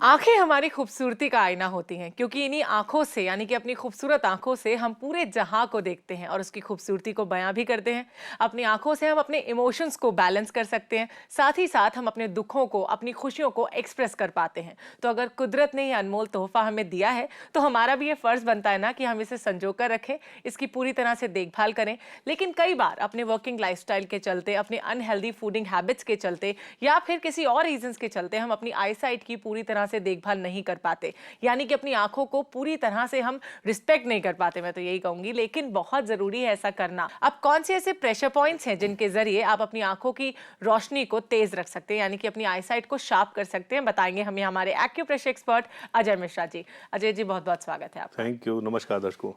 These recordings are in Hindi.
आंखें हमारी खूबसूरती का आईना होती हैं क्योंकि इन्हीं आंखों से यानी कि अपनी खूबसूरत आंखों से हम पूरे जहां को देखते हैं और उसकी खूबसूरती को बयां भी करते हैं। अपनी आंखों से हम अपने इमोशंस को बैलेंस कर सकते हैं, साथ ही साथ हम अपने दुखों को, अपनी खुशियों को एक्सप्रेस कर पाते हैं। तो अगर कुदरत ने यह अनमोल तोहफा हमें दिया है तो हमारा भी ये फर्ज बनता है ना कि हम इसे संजो कर रखें, इसकी पूरी तरह से देखभाल करें। लेकिन कई बार अपने वर्किंग लाइफस्टाइल के चलते, अपने अनहेल्दी फूडिंग हैबिट्स के चलते या फिर किसी और रीजंस के चलते हम अपनी आईसाइट की पूरी तरह से देखभाल नहीं कर पाते, यानी कि अपनी आंखों को पूरी तरह से हम रिस्पेक्ट नहीं कर पाते, मैं तो यही कहूंगी। लेकिन बहुत जरूरी है ऐसा करना। अब कौन से ऐसे प्रेशर पॉइंट्स हैं जिनके जरिए आप अपनी आंखों की रोशनी को तेज रख सकते हैं, यानी कि अपनी आईसाइट को शार्प कर सकते हैं, बताएंगे हमें हमारे एक्यूप्रेशर एक्सपर्ट अजय मिश्रा जी। अजय जी, बहुत बहुत स्वागत है आपका। Thank you. नमस्कार दर्शकों।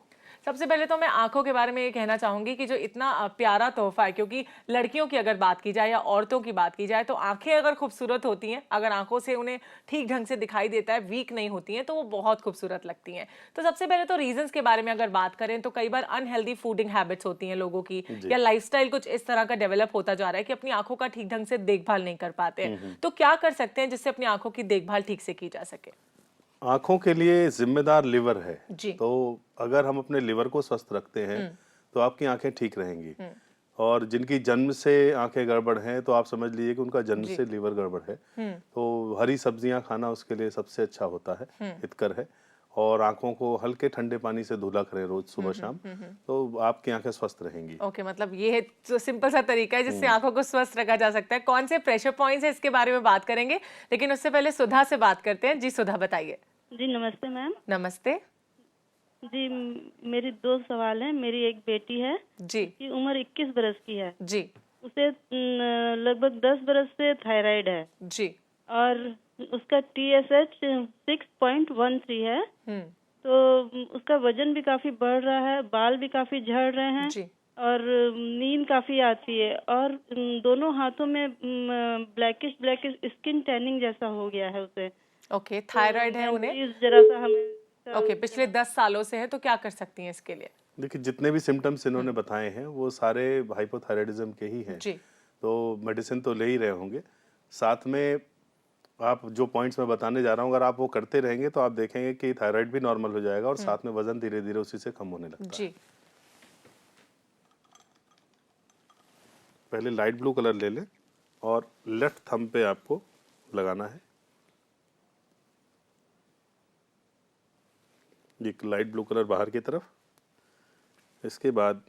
सबसे पहले तो मैं आंखों के बारे में ये कहना चाहूंगी कि जो इतना प्यारा तोहफा है, क्योंकि लड़कियों की अगर बात की जाए या औरतों की बात की जाए तो आंखें अगर खूबसूरत होती हैं, अगर आंखों से उन्हें ठीक ढंग से दिखाई देता है, वीक नहीं होती हैं, तो वो बहुत खूबसूरत लगती हैं। तो सबसे पहले तो रीजंस के बारे में अगर बात करें तो कई बार अनहेल्दी फूडिंग हैबिट्स होती हैं लोगों की, या लाइफस्टाइल कुछ इस तरह का डेवलप होता जा रहा है कि अपनी आंखों का ठीक ढंग से देखभाल नहीं कर पाते हैं। तो क्या कर सकते हैं जिससे अपनी आंखों की देखभाल ठीक से की जा सके? आंखों के लिए जिम्मेदार लिवर है। जी। तो अगर हम अपने लिवर को स्वस्थ रखते हैं तो आपकी आंखें ठीक रहेंगी। और जिनकी जन्म से आंखें गड़बड़ हैं तो आप समझ लीजिए कि उनका जन्म जी। से लिवर गड़बड़ है। तो हरी सब्जियां खाना उसके लिए सबसे अच्छा होता है, हितकर है। और आंखों को हल्के ठंडे पानी से धुला करें रोज सुबह शाम, तो आपकी आंखें स्वस्थ रहेंगी। ओके, मतलब ये है तो सिंपल सा तरीका है जिससे आंखों को स्वस्थ रखा जा सकता है। कौन से प्रेशर पॉइंट्स है इसके बारे में बात करेंगे, लेकिन उससे पहले सुधा से बात करते हैं। जी सुधा, बताइए। जी नमस्ते मैम। नमस्ते जी मेरी दो सवाल हैं। मेरी एक बेटी है जी। जिसकी उम्र 21 बरस की है। जी। उसे लगभग 10 बरस से थायराइड है जी। और उसका TSH 6.13 है। तो उसका वजन भी काफी बढ़ रहा है, बाल भी काफी झड़ रहे हैं जी। और नींद काफी आती है और दोनों हाथों में ब्लैकिश ब्लैकिश स्किन टैनिंग जैसा हो गया है उसे। ओके, थायराइड है उन्हें। प्लीज जरा सा हमें ओके, पिछले 10 सालों से है, तो क्या कर सकती हैं इसके लिए? देखिए, जितने भी सिम्टम्स इन्होंने बताए हैं वो सारे हाइपोथायराइडिज्म के ही हैं। जी। तो मेडिसिन तो ले ही रहे होंगे। साथ में आप जो पॉइंट्स मैं बताने जा रहा हूँ, अगर आप वो करते रहेंगे तो आप देखेंगे कि थायराइड भी नॉर्मल हो जाएगा और साथ में वजन धीरे धीरे उसी से कम होने लगता है। जी। पहले लाइट ब्लू कलर ले लें और लेफ्ट थंब पे आपको लगाना है। एक लाइट ब्लू कलर बाहर की तरफ। इसके बाद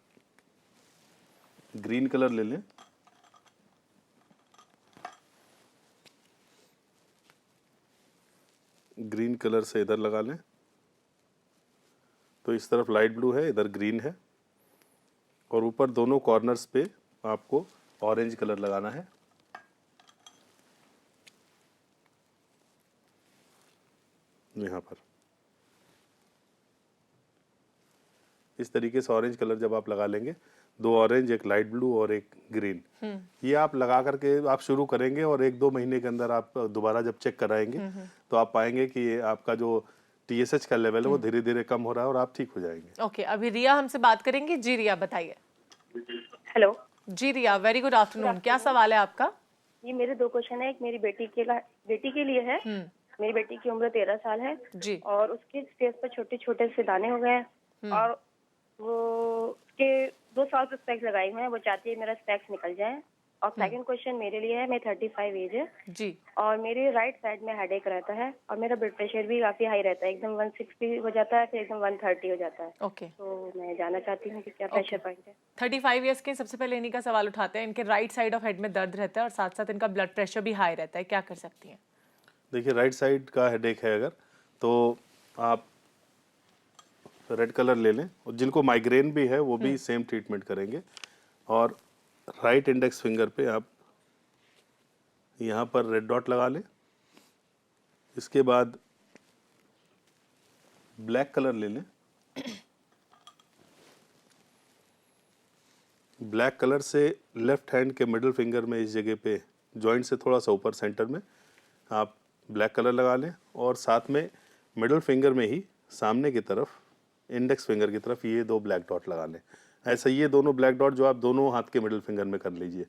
ग्रीन कलर ले लें। ग्रीन कलर से इधर लगा लें। तो इस तरफ लाइट ब्लू है, इधर ग्रीन है। और ऊपर दोनों कॉर्नर्स पे आपको ऑरेंज कलर लगाना है। यहाँ पर इस तरीके से ऑरेंज कलर जब आप लगा लेंगे, दो ऑरेंज, एक लाइट ब्लू और एक ग्रीन, ये आप लगा करके आप शुरू करेंगे और 1-2 महीने के अंदर आप दोबारा जब चेक कराएंगे तो आप पाएंगे कि ये आपका जो TSH का लेवल है वो धीरे धीरे कम हो रहा है और आप ठीक हो जाएंगे। ओके, अभी रिया हमसे बात करेंगी। जी रिया, बताइए। हेलो। जी रिया, वेरी गुड आफ्टरनून। क्या सवाल है आपका? ये मेरे दो क्वेश्चन है। एक मेरी बेटी के लिए है। मेरी बेटी की उम्र 13 साल है जी। और उसके फेस पर छोटे छोटे से दाने हो गए हैं और वो उसके 2 साल से स्पेक्स लगाए हुए हैं। वो चाहती है मेरा स्पेक्स निकल जाए। और सेकंड क्वेश्चन मेरे लिए है। मैं 35 एज है जी। और मेरे राइट साइड में हेडेक रहता है और मेरा ब्लड प्रेशर भी काफी हाई रहता है, एकदम 160 हो जाता है, फिर एकदम 130 हो जाता है। ओके। तो मैं जानना चाहती हूँ कि क्या प्रेशर पॉइंट है। 35 ईयर्स के सबसे पहले इन्हीं का सवाल उठाते हैं। इनके राइट साइड ऑफ हेड में दर्द रहता है और साथ साथ इनका ब्लड प्रेशर भी हाई रहता है, क्या कर सकती हैं? देखिए, राइट साइड का हेडेक है अगर, तो आप रेड कलर ले लें। और जिनको माइग्रेन भी है वो भी सेम ट्रीटमेंट करेंगे। और राइट इंडेक्स फिंगर पे आप यहाँ पर रेड डॉट लगा लें। इसके बाद ब्लैक कलर ले लें। ब्लैक कलर से लेफ्ट हैंड के मिडिल फिंगर में इस जगह पे जॉइंट से थोड़ा सा ऊपर सेंटर में आप ब्लैक कलर लगा लें। और साथ में मिडिल फिंगर में ही सामने की तरफ, इंडेक्स फिंगर की तरफ, ये 2 ब्लैक डॉट लगा लें। ऐसा ये दोनों ब्लैक डॉट जो आप दोनों हाथ के मिडिल फिंगर में कर लीजिए।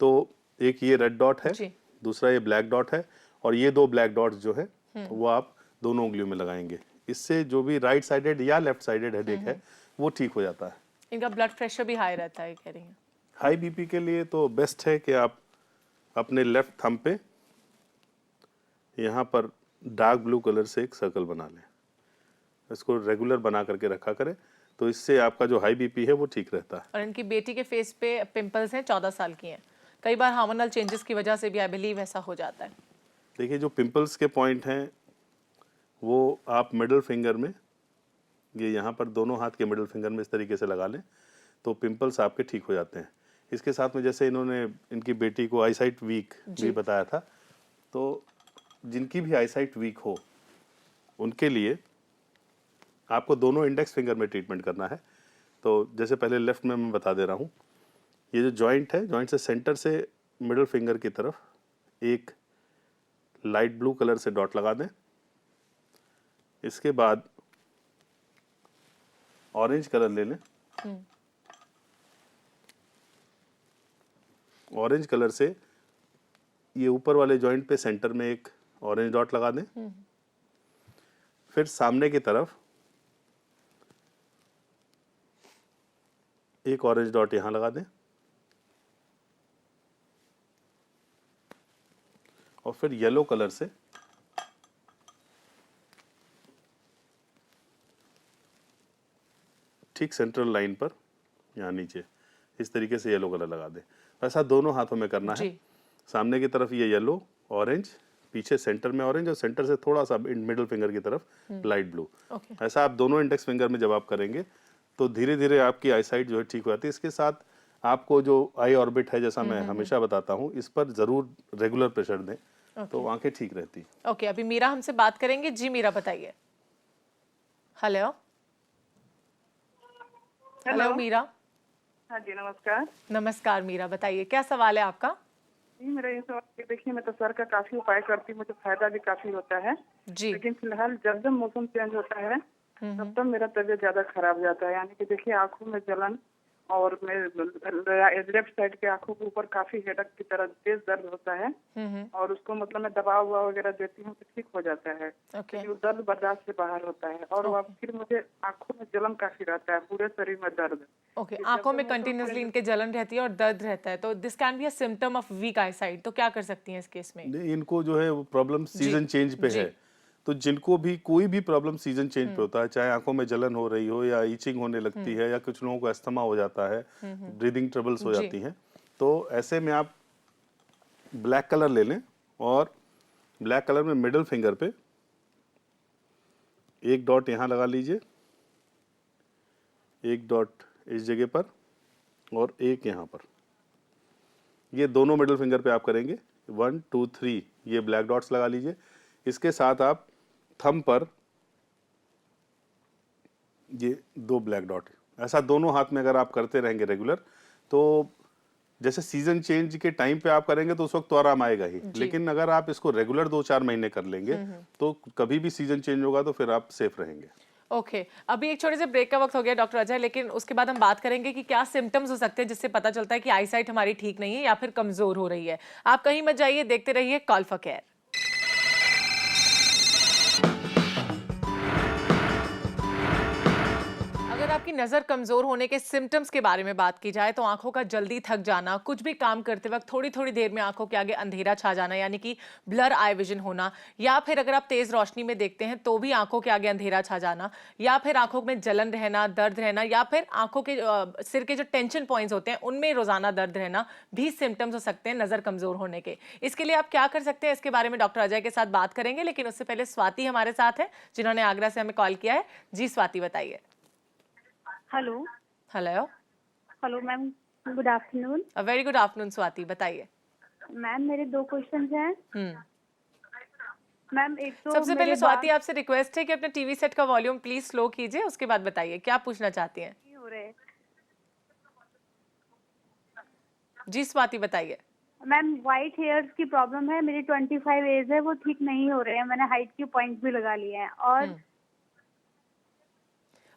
तो एक ये रेड डॉट है, जी। दूसरा ये ब्लैक डॉट है और ये 2 ब्लैक डॉट्स जो है वो आप दोनों उंगलियों में लगाएंगे। इससे जो भी राइट साइडेड या लेफ्ट साइडेड हेडेक है वो ठीक हो जाता है। इनका ब्लड प्रेशर भी हाई रहता है कह रही हैं। हाई बीपी के लिए तो बेस्ट है कि आप अपने लेफ्ट थंब पे यहाँ पर डार्क ब्लू कलर से एक सर्कल बना लें। इसको रेगुलर बना करके रखा करें, तो इससे आपका जो हाई बीपी है वो ठीक रहता है। और इनकी बेटी के फेस पे पिंपल्स हैं, 14 साल की हैं। कई बार हार्मोनल चेंजेस की वजह से भी आई बिलीव ऐसा हो जाता है। देखिए, जो पिंपल्स के पॉइंट हैं वो आप मिडिल फिंगर में, ये यहाँ पर दोनों हाथ के मिडिल फिंगर में इस तरीके से लगा लें तो पिंपल्स आपके ठीक हो जाते हैं। इसके साथ में जैसे इन्होंने इनकी बेटी को आईसाइट वीक भी बताया था, तो जिनकी भी आईसाइट वीक हो उनके लिए आपको दोनों इंडेक्स फिंगर में ट्रीटमेंट करना है। तो जैसे पहले लेफ्ट में मैं बता दे रहा हूँ, ये जो जॉइंट है, जॉइंट से सेंटर से मिडिल फिंगर की तरफ एक लाइट ब्लू कलर से डॉट लगा दें। इसके बाद ऑरेंज कलर ले लें। ऑरेंज कलर से ये ऊपर वाले जॉइंट पे सेंटर में एक ऑरेंज डॉट लगा दें। फिर सामने की तरफ एक ऑरेंज डॉट यहां लगा दें और फिर येलो कलर से ठीक सेंट्रल लाइन पर यहाँ नीचे इस तरीके से येलो कलर लगा दें। ऐसा दोनों हाथों में करना है। सामने की तरफ ये येलो, ऑरेंज, पीछे सेंटर में ऑरेंज और सेंटर से थोड़ा सा मिडिल फिंगर की तरफ लाइट ब्लू। ऐसा आप दोनों इंडेक्स फिंगर में जब आप करेंगे तो धीरे धीरे आपकी आई साइट जो है ठीक हो जाती है। इसके साथ आपको जो आई ऑर्बिट है, जैसा मैं हमेशा बताता हूँ, इस पर जरूर रेगुलर प्रेशर दें तो आंखें ठीक रहती। ओके, अभी मीरा हमसे बात करेंगे। जी मीरा बताइए। Hello hello Meera. हाँ जी, नमस्कार। नमस्कार मीरा, बताइए क्या सवाल है आपका? जी, मेरा ये सवाल है, देखिए मैं तो सर का काफी उपाय करती हूँ, मुझे फायदा भी काफी होता है जी। लेकिन फिलहाल जब जब मौसम चेंज होता है तब तब मेरा तबीयत ज्यादा खराब हो जाता है। यानी कि देखिए आंखों में जलन और मेरे लेफ्ट साइड के आंखों के ऊपर काफी हेडक की तरह तेज दर्द होता है और उसको मतलब मैं दवा हुआ वगैरह देती हूँ तो ठीक हो जाता है। ओके वो दर्द बर्दाश्त से बाहर होता है और फिर मुझे आंखों में जलन काफी रहता है, पूरे शरीर में दर्द। ओके, आंखों में कंटिन्यूअसली इनके जलन रहती है और दर्द रहता है, तो this can be a symptom of weak eyesight. तो क्या कर सकती हैं इस केस में? नहीं, इनको जो है वो प्रॉब्लम सीजन चेंज पे है। तो जिनको भी कोई भी प्रॉब्लम सीजन चेंज पे होता है, चाहे आंखों में जलन हो रही हो या ईचिंग होने लगती है या कुछ लोगों को अस्थमा हो जाता है, ब्रीदिंग ट्रबल्स हो जाती हैं, तो ऐसे में आप ब्लैक कलर ले लें और ब्लैक कलर में मिडिल फिंगर पे एक डॉट यहाँ लगा लीजिए, एक डॉट इस जगह पर और एक यहाँ पर। ये दोनों मिडिल फिंगर पे आप करेंगे। 1 2 3 ये ब्लैक डॉट्स लगा लीजिए। इसके साथ आप थंब पर ये 2 ब्लैक डॉट, ऐसा दोनों हाथ में अगर आप करते रहेंगे रेगुलर, तो जैसे सीजन चेंज के टाइम पे आप करेंगे तो उस वक्त तो आराम आएगा ही, लेकिन अगर आप इसको रेगुलर 2-4 महीने कर लेंगे तो कभी भी सीजन चेंज होगा तो फिर आप सेफ रहेंगे। ओके, अभी एक छोटे से ब्रेक का वक्त हो गया डॉक्टर अजय, लेकिन उसके बाद हम बात करेंगे कि क्या सिम्टम्स हो सकते हैं जिससे पता चलता है कि आईसाइट हमारी ठीक नहीं है या फिर कमजोर हो रही है। आप कहीं मत जाइए, देखते रहिए कॉल फॉर केयर। अगर आपकी नजर कमजोर होने के सिम्टम्स के बारे में बात की जाए तो आंखों का जल्दी थक जाना, कुछ भी काम करते वक्त थोड़ी थोड़ी देर में आंखों के आगे अंधेरा छा जाना यानी कि ब्लर आई विजन होना, या फिर अगर आप तेज रोशनी में देखते हैं तो भी आंखों के आगे अंधेरा छा जाना, या फिर आंखों में जलन रहना, दर्द रहना, या फिर आंखों के सिर के जो टेंशन पॉइंट्स होते हैं उनमें रोजाना दर्द रहना भी सिम्टम्स हो सकते हैं नजर कमजोर होने के। इसके लिए आप क्या कर सकते हैं, इसके बारे में डॉक्टर अजय के साथ बात करेंगे, लेकिन उससे पहले स्वाति हमारे साथ है जिन्होंने आगरा से हमें कॉल किया है। जी स्वाति बताइए। Hello hello hello ma'am, good afternoon. Very good afternoon Swati, बताइए। मैम मेरे 2 क्वेश्चंस हैं। मैम एक तो सबसे पहले स्वाति आपसे रिक्वेस्ट है कि अपने टीवी सेट का वॉल्यूम प्लीज स्लो कीजिए, उसके बाद बताइए क्या पूछना चाहती हैं। हो रहे जी स्वाति बताइए। मैम वाइट हेयर्स की प्रॉब्लम है, मेरी 25 एज है, वो ठीक नहीं हो रहे हैं। मैंने हाइट के पॉइंट भी लगा लिए हैं और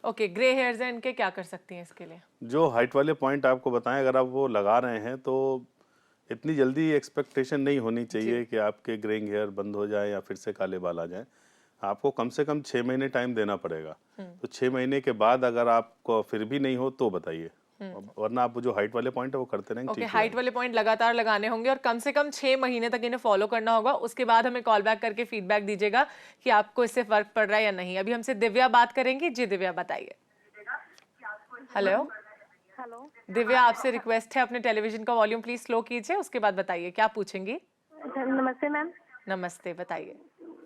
ओके, ग्रे हेयर्स हैं इनके, क्या कर सकती हैं इसके लिए? जो हाइट वाले पॉइंट आपको बताएं, अगर आप वो लगा रहे हैं तो इतनी जल्दी एक्सपेक्टेशन नहीं होनी चाहिए कि आपके ग्रेइंग हेयर बंद हो जाए या फिर से काले बाल आ जाए। आपको कम से कम 6 महीने टाइम देना पड़ेगा। तो 6 महीने के बाद अगर आपको फिर भी नहीं हो तो बताइए, वरना आप जो हाइट वाले पॉइंट है वो करते रहेंगे। ओके, ठीक है। हाइट वाले पॉइंट लगातार लगाने होंगे और कम से कम 6 महीने तक इन्हें फॉलो करना होगा। उसके बाद हमें कॉल बैक करके फीडबैक दीजिएगा कि आपको इससे फर्क पड़ रहा है या नहीं। अभी हमसे दिव्या बात करेंगी। जी दिव्या, बताइए। हेलो हेलो दिव्या, आपसे रिक्वेस्ट है अपने टेलीविजन का वॉल्यूम प्लीज स्लो कीजिए, उसके बाद बताइए क्या पूछेंगी। नमस्ते मैम। नमस्ते, बताइए।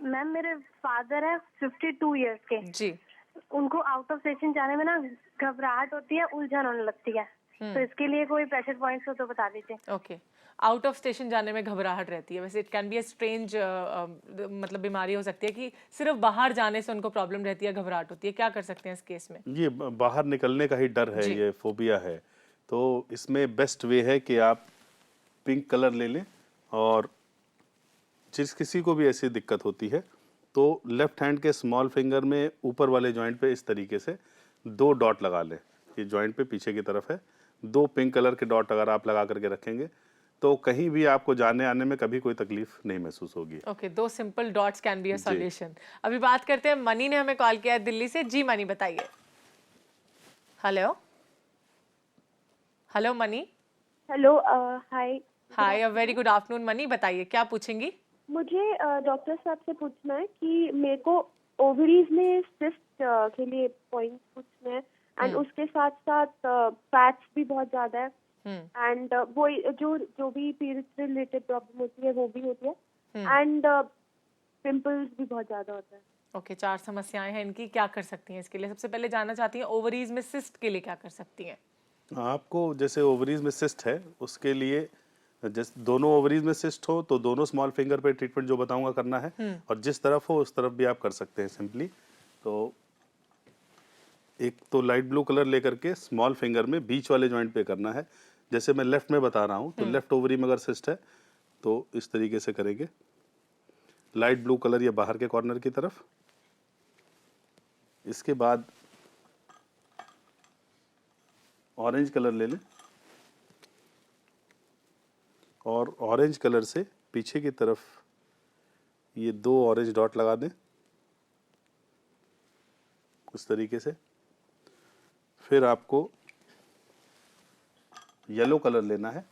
मैम मेरे फादर है 52 इयर्स के। जी। उनको आउट ऑफ स्टेशन जाने में ना घबराहट होती है, उलझन होने लगती है, तो इसके लिए कोई प्रेशर पॉइंट्स हो तो बता दीजिए। ओके, आउट ऑफ स्टेशन जाने में घबराहट रहती है। वैसे it can be a strange मतलब बीमारी हो सकती है कि सिर्फ बाहर जाने से उनको प्रॉब्लम रहती है, घबराहट होती है। क्या कर सकते हैं इस केस में? ये बाहर निकलने का ही डर है, ये फोबिया है। तो इसमें बेस्ट वे है कि आप पिंक कलर ले लें, और जिस किसी को भी ऐसी दिक्कत होती है तो लेफ्ट हैंड के स्मॉल फिंगर में ऊपर वाले जॉइंट पे इस तरीके से 2 डॉट लगा लें। ये जॉइंट पे पीछे की तरफ है, 2 पिंक कलर के डॉट अगर आप लगा करके रखेंगे तो कहीं भी आपको जाने आने में कभी कोई तकलीफ नहीं महसूस होगी। Okay, 2 simple dots can be a solution. अभी बात करते हैं, मनी ने हमें कॉल किया है दिल्ली से। जी मनी, बताइए। Hello hello money. Hello hi. हाय, अ वेरी गुड आफ्टरनून मनी, बताइए क्या पूछेंगी। मुझे डॉक्टर साहब से पूछना है कि मेरे को ओवरीज में सिस्ट के लिए पॉइंट पूछना है, एंड उसके साथ साथ फैट्स भी बहुत ज्यादा है, एंड वो जो भी पीरियड से रिलेटेड प्रॉब्लम होती है वो भी होती है, एंड पिंपल्स भी बहुत ज्यादा होता है। ओके, 4 समस्याएं हैं इनकी। क्या कर सकती हैं इसके लिए? सबसे पहले जानना चाहती हैं ओवरीज में सिस्ट के लिए क्या कर सकती हैं? आपको जैसे ओवरीज में सिस्ट है उसके लिए, जैसे दोनों ओवरीज में सिस्ट हो तो दोनों स्मॉल फिंगर पे ट्रीटमेंट जो बताऊंगा करना है, और जिस तरफ हो उस तरफ भी आप कर सकते हैं सिंपली। तो एक तो लाइट ब्लू कलर लेकर के स्मॉल फिंगर में बीच वाले जॉइंट पे करना है। जैसे मैं लेफ्ट में बता रहा हूँ, तो लेफ्ट ओवरी में अगर सिस्ट है तो इस तरीके से करेंगे। लाइट ब्लू कलर ये बाहर के कॉर्नर की तरफ। इसके बाद ऑरेंज कलर ले लें, और ऑरेंज कलर से पीछे की तरफ ये 2 ऑरेंज डॉट लगा दें इस तरीके से। फिर आपको येलो कलर लेना है,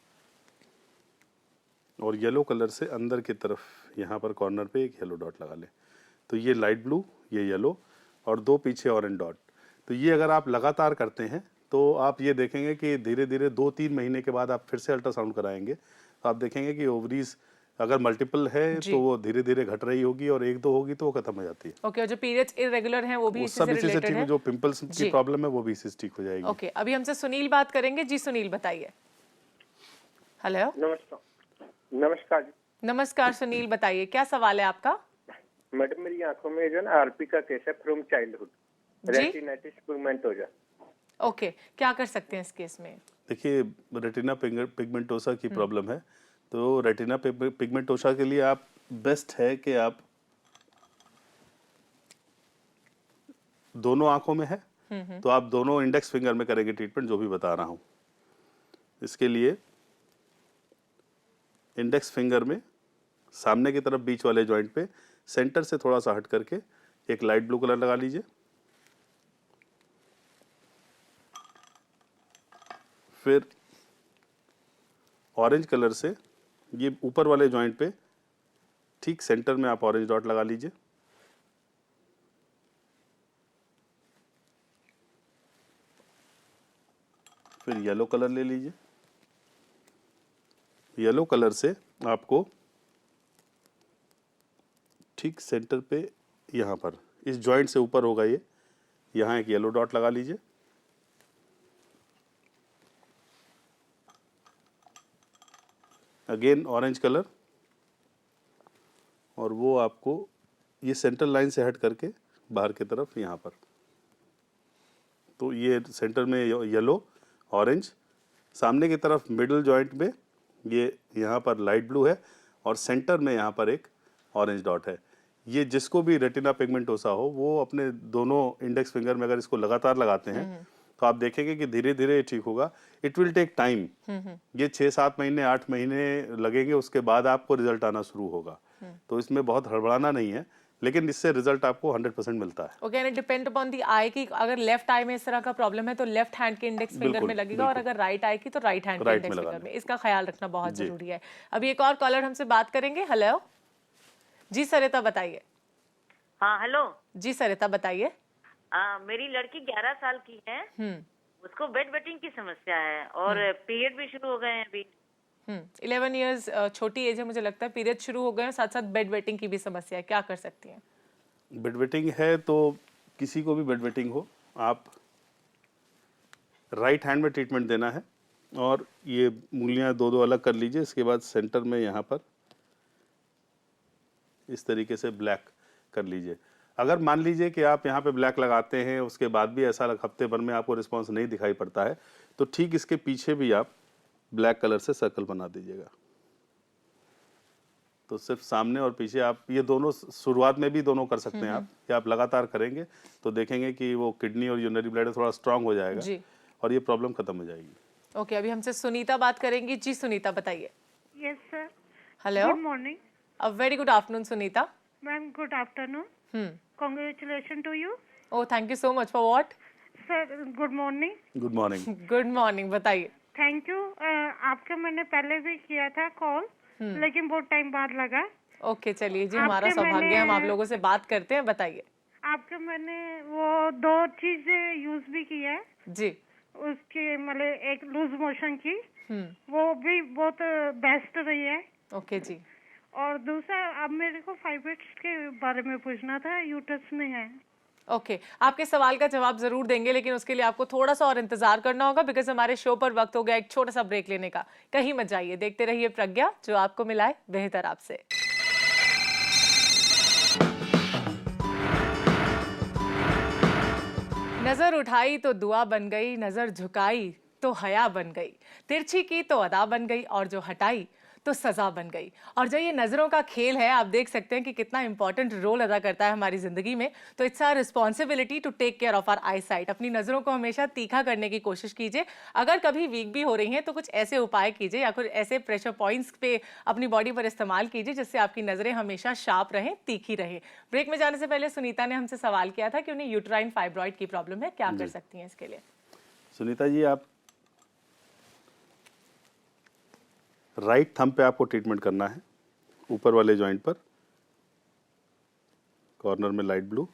और येलो कलर से अंदर की तरफ यहाँ पर कॉर्नर पे एक येलो डॉट लगा लें। तो ये लाइट ब्लू, ये येलो, और 2 पीछे ऑरेंज डॉट। तो ये अगर आप लगातार करते हैं तो आप ये देखेंगे कि धीरे धीरे 2-3 महीने के बाद आप फिर से अल्ट्रासाउंड कराएंगे तो आप देखेंगे कि ओवरीज अगर मल्टीपल है तो वो धीरे धीरे घट रही होगी, और 1-2 होगी तो वो खत्म हो जाती है। ओके, और जो पीरियड्स इरेगुलर हैं वो भी इसी सब से इसी से रिलेटेड ठीक है। है। जो पिंपल्स की प्रॉब्लम है वो भी इसी से ठीक हो जाएगी। ओके, अभी हमसे सुनील बात करेंगे। जी सुनील, बताइए। हेलो नमस्कार। नमस्कार जी। नमस्कार सुनील, बताइए क्या सवाल है आपका। मैडम मेरी आंखों में जो ना आरपी का केस है from childhood, retinitis pigmentosa. Okay, क्या कर सकते हैं इस केस में? देखिए, रेटिना पिगमेंटोसा की प्रॉब्लम है, तो रेटिना पिगमेंटोसा के लिए आप बेस्ट है कि आप दोनों आंखों में है तो आप दोनों इंडेक्स फिंगर में करेंगे ट्रीटमेंट जो भी बता रहा हूं। इसके लिए इंडेक्स फिंगर में सामने की तरफ बीच वाले जॉइंट पे सेंटर से थोड़ा सा हट करके एक लाइट ब्लू कलर लगा लीजिए। फिर ऑरेंज कलर से ये ऊपर वाले जॉइंट पे ठीक सेंटर में आप ऑरेंज डॉट लगा लीजिए। फिर येलो कलर ले लीजिए। येलो कलर से आपको ठीक सेंटर पे यहाँ पर इस जॉइंट से ऊपर होगा ये, यहाँ एक येलो डॉट लगा लीजिए। अगेन ऑरेंज कलर, और वो आपको ये सेंटर लाइन से हट करके बाहर की तरफ यहाँ पर, तो ये सेंटर में येलो ऑरेंज, सामने की तरफ मिडिल जॉइंट में ये यहाँ पर लाइट ब्लू है, और सेंटर में यहाँ पर एक ऑरेंज डॉट है। ये जिसको भी रेटिना पिगमेंटोसा हो वो अपने दोनों इंडेक्स फिंगर में अगर इसको लगातार लगाते हैं तो आप देखेंगे कि धीरे धीरे ठीक होगा। इट विल टेक टाइम, ये 6-7 महीने 8 महीने लगेंगे, उसके बाद आपको रिजल्ट आना शुरू होगा। तो इसमें बहुत हड़बड़ाना नहीं है, लेकिन इससे रिजल्ट आपको 100% मिलता है। Okay, and it depend upon the eye की अगर लेफ्ट आई में इस तरह का प्रॉब्लम है तो लेफ्ट हैंड के इंडेक्स फिंगर बिल्कुल, में लगेगा, और बिल्कुल। अगर राइट आई की तो राइट हैंड के राइट में इंडेक्स फिंगर लगाना। में। इसका ख्याल रखना बहुत जी। जरूरी है। अभी एक और कॉलर हमसे बात करेंगे। हेलो जी सरिता, बताइए। हाँ हेलो। जी सरिता, बताइए। मेरी लड़की 11 साल की है। उसको बेड वेटिंग की समस्या है और पीरियड भी शुरू हो गए हैं अभी। 11 इयर्स छोटी एज है, मुझे लगता है पीरियड शुरू हो गए हैं, साथ साथ बेड वेटिंग की भी समस्या है, क्या कर सकती हैं? बेड वेटिंग है तो किसी को भी बेड वेटिंग हो, आप राइट हैंड में ट्रीटमेंट देना है, और ये उंगलियां 2-2 अलग कर लीजिए। इसके बाद सेंटर में यहाँ पर इस तरीके से ब्लैक कर लीजिए। अगर मान लीजिए कि आप यहाँ पे ब्लैक लगाते हैं, उसके बाद भी ऐसा हफ्ते भर में आपको रिस्पांस नहीं दिखाई पड़ता है, तो ठीक इसके पीछे भी आप ब्लैक कलर से सर्कल बना दीजिएगा। तो सिर्फ सामने और पीछे आप ये दोनों शुरुआत में भी दोनों कर सकते हैं आप, या आप लगातार करेंगे तो देखेंगे कि वो किडनी और यूरिनरी ब्लैडर थोड़ा स्ट्रांग हो जाएगा जी। और ये प्रॉब्लम खत्म हो जाएगी। ओके, अभी हमसे सुनीता बात करेंगी। जी सुनीता, बताइए। Yes sir. Hello, good morning. A very good afternoon Sunita. Ma'am good afternoon. Congratulation to you. Oh, thank you so much for what? Sir good morning. Good morning. Good morning, बताइए। Thank you. आपका मैंने पहले भी किया था कॉल, लेकिन बहुत टाइम बाद लगा। ओके, चलिए जी, हमारा आपके सौभाग्य है, हम आप मैंने- लोगों से बात करते हैं, बताइए। आपके मैंने वो 2 चीजें यूज भी की है। जी। उसकी मतलब एक लूज मोशन की, वो भी बहुत बेस्ट रही है। ओके जी। और दूसरा अब मेरे को फाइब्रोइड्स के बारे में पूछना था, यूट्रस में है। ओके, आपके सवाल का जवाब जरूर देंगे, लेकिन उसके लिए आपको थोड़ा सा और इंतजार करना होगा, बिकॉज हमारे शो पर वक्त हो गया एक छोटा सा ब्रेक लेने का। कहीं मत जाइए, देखते रहिए प्रज्ञा, जो आपको मिलाए बेहतर आपसे। नजर उठाई तो दुआ बन गई, नजर झुकाई तो हया बन गई, तिरछी की तो अदा बन गई, और जो हटाई तो सजा बन गई। और जो ये नजरों का खेल है, आप देख सकते हैं कि कितना इंपॉर्टेंट रोल अदा करता है हमारी जिंदगी में। तो it's our responsibility to take care of our eyesight. अपनी नजरों को हमेशा तीखा करने की कोशिश कीजिए। अगर कभी वीक भी हो रही हैं तो कुछ ऐसे उपाय कीजिए, या कुछ ऐसे प्रेशर पॉइंट्स पे अपनी बॉडी पर इस्तेमाल कीजिए जिससे आपकी नजरें हमेशा शार्प रहें, तीखी रहें। ब्रेक में जाने से पहले सुनीता ने हमसे सवाल किया था कि उन्हें यूट्राइन फाइब्रॉइड की प्रॉब्लम है, क्या कर सकती हैं इसके लिए? सुनीता जी, आप राइट थंब पे आपको ट्रीटमेंट करना है, ऊपर वाले जॉइंट पर, कॉर्नर में लाइट ब्लू।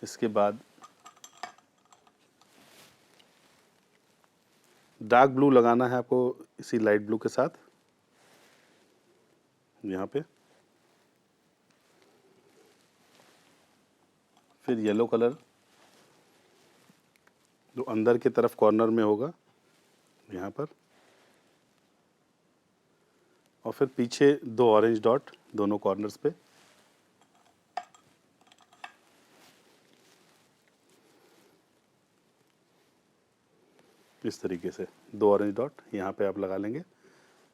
इसके बाद डार्क ब्लू लगाना है आपको इसी लाइट ब्लू के साथ, यहाँ पे। फिर येलो कलर जो अंदर की तरफ कॉर्नर में होगा, यहाँ पर, और फिर पीछे 2 ऑरेंज डॉट दोनों कॉर्नर्स पे। इस तरीके से 2 ऑरेंज डॉट यहाँ पे आप लगा लेंगे।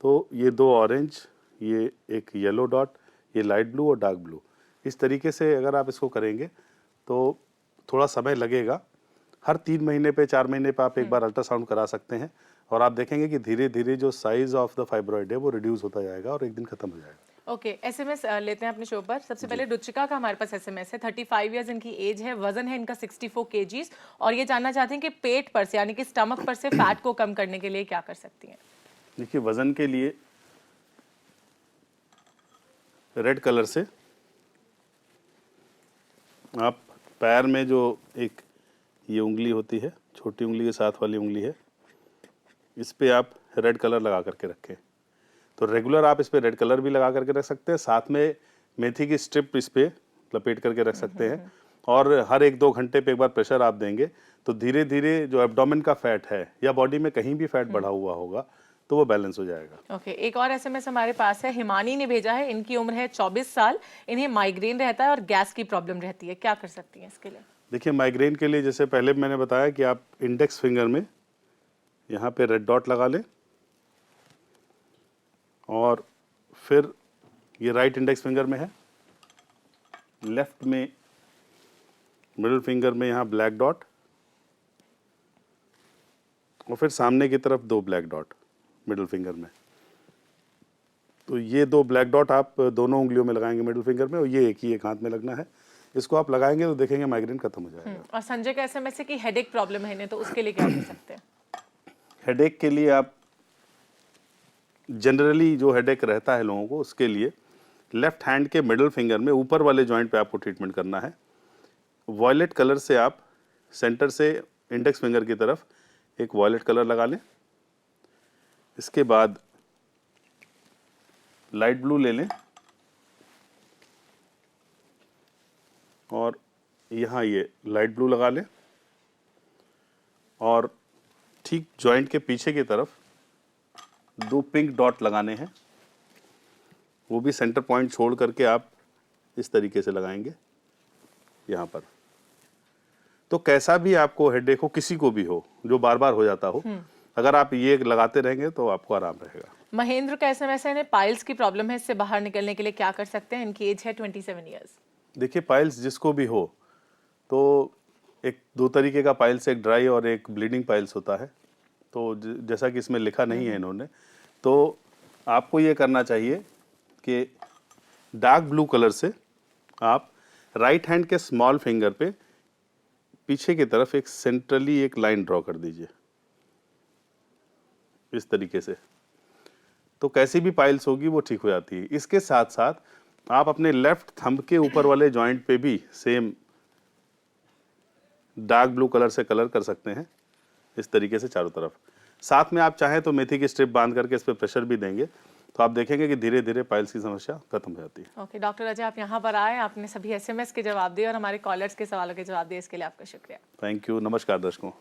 तो ये 2 ऑरेंज, ये एक येलो डॉट, ये लाइट ब्लू और डार्क ब्लू, इस तरीके से अगर आप इसको करेंगे तो थोड़ा समय लगेगा। हर 3 महीने पे 4 महीने पे आप एक बार अल्ट्रासाउंड करा सकते हैं, और आप देखेंगे कि धीरे धीरे जो साइज ऑफ द फाइब्रॉइड है वो रिड्यूस होता जाएगा और एक दिन खत्म हो जाएगा। ओके, एसएमएस लेते हैं अपने शो पर। सबसे पहले रुचिका का हमारे पास एसएमएस है। 35 इयर्स इनकी एज है, वजन है इनका 64 kgs, और ये जानना चाहते हैं कि पेट पर से यानी कि स्टमक पर से फैट को कम करने के लिए क्या कर सकती हैं? देखिए, वजन के लिए रेड कलर से आप पैर में जो एक ये उंगली होती है, छोटी उंगली के साथ वाली उंगली है, इस पे आप रेड कलर लगा करके रखें। तो रेगुलर आप इस पे रेड कलर भी लगा करके रख सकते हैं, साथ में मेथी की स्ट्रिप इस पे लपेट करके रख सकते हैं, और हर 1-2 घंटे पे एक बार प्रेशर आप देंगे तो धीरे धीरे जो एब्डोमेन का फैट है या बॉडी में कहीं भी फैट बढ़ा हुआ होगा तो वो बैलेंस हो जाएगा। ओके, एक और एसएमएस हमारे पास है। हिमानी ने भेजा है, इनकी उम्र है 24 साल, इन्हें माइग्रेन रहता है और गैस की प्रॉब्लम रहती है, क्या कर सकती हैं इसके लिए? देखिए, माइग्रेन के लिए जैसे पहले मैंने बताया कि आप इंडेक्स फिंगर में यहाँ पे रेड डॉट लगा लें, और फिर ये राइट इंडेक्स फिंगर में है, लेफ्ट में मिडिल फिंगर में यहाँ ब्लैक डॉट और फिर सामने की तरफ 2 ब्लैक डॉट मिडिल फिंगर में। तो ये 2 ब्लैक डॉट आप दोनों उंगलियों में लगाएंगे मिडिल फिंगर में, और ये एक हाथ में लगना है। इसको आप लगाएंगे तो देखेंगे माइग्रेन खत्म हो जाएगा। और संजय का एसएमएस है कि हेडेक प्रॉब्लम है इन्हें, तो उसके लिए क्या कर सकते हैं? हेडेक के लिए आप जनरली जो हेडेक रहता है लोगों को, उसके लिए लेफ्ट हैंड के मिडिल फिंगर में ऊपर वाले जॉइंट पे आपको ट्रीटमेंट करना है। वॉयलेट कलर से आप सेंटर से इंडेक्स फिंगर की तरफ एक वॉयलेट कलर लगा लें। इसके बाद लाइट ब्लू ले लें और यहाँ ये लाइट ब्लू लगा लें, और ठीक जॉइंट के पीछे की तरफ 2 पिंक डॉट लगाने हैं। वो भी सेंटर पॉइंट छोड़ करके आप इस तरीके से लगाएंगे यहाँ पर। तो कैसा भी आपको हेडेक हो, किसी को भी हो, जो बार बार हो जाता हो, अगर आप ये लगाते रहेंगे तो आपको आराम रहेगा। महेंद्र का एसएमएस है, इन्हें पाइल्स की प्रॉब्लम है, इससे बाहर निकलने के लिए क्या कर सकते हैं? इनकी एज है 27 ईयर्स। देखिए, पाइल्स जिसको भी हो, तो एक 2 तरीके का पाइल्स, एक ड्राई और एक ब्लीडिंग पाइल्स होता है। तो जैसा कि इसमें लिखा नहीं है इन्होंने, तो आपको ये करना चाहिए कि डार्क ब्लू कलर से आप राइट हैंड के स्मॉल फिंगर पे पीछे की तरफ एक सेंट्रली एक लाइन ड्रॉ कर दीजिए इस तरीके से। तो कैसी भी पाइल्स होगी वो ठीक हो जाती है। इसके साथ साथ आप अपने लेफ्ट थंब के ऊपर वाले जॉइंट पे भी सेम डार्क ब्लू कलर से कलर कर सकते हैं इस तरीके से चारों तरफ। साथ में आप चाहें तो मेथी की स्ट्रिप बांध करके इस पर प्रेशर भी देंगे, तो आप देखेंगे कि धीरे धीरे पाइल्स की समस्या खत्म हो जाती है। ओके डॉक्टर अजय, आप यहाँ पर आए, आपने सभी एसएमएस के जवाब दिए और हमारे कॉलर्स के सवालों के जवाब दिए, इसके लिए आपका शुक्रिया। Thank you. नमस्कार दर्शकों।